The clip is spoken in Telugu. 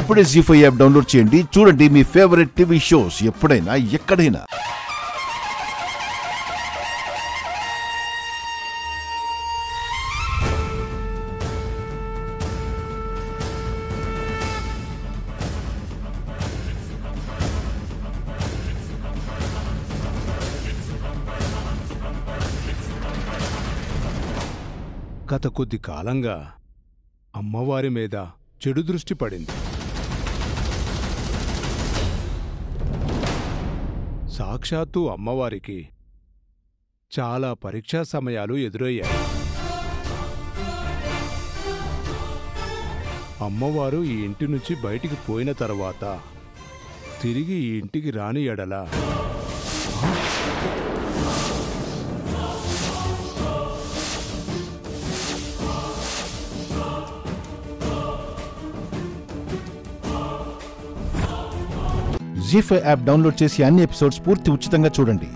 ఇప్పుడే జీ5 యాప్ డౌన్లోడ్ చేయండి. చూడండి మీ ఫేవరెట్ టీవీ షోస్ ఎప్పుడైనా ఎక్కడైనా. గత కొద్ది కాలంగా అమ్మవారి మీద చెడు దృష్టి పడింది. సాక్షాత్తు అమ్మవారికి చాలా పరీక్షా సమయాలు ఎదురయ్యాయి. అమ్మవారు ఈ ఇంటి నుంచి బయటికి పోయిన తర్వాత తిరిగి ఈ ఇంటికి రాని ఎడల జీ5 యాప్ డౌన్లోడ్ చేసి అన్ని ఎపిసోడ్స్ పూర్తి ఉచితంగా చూడండి.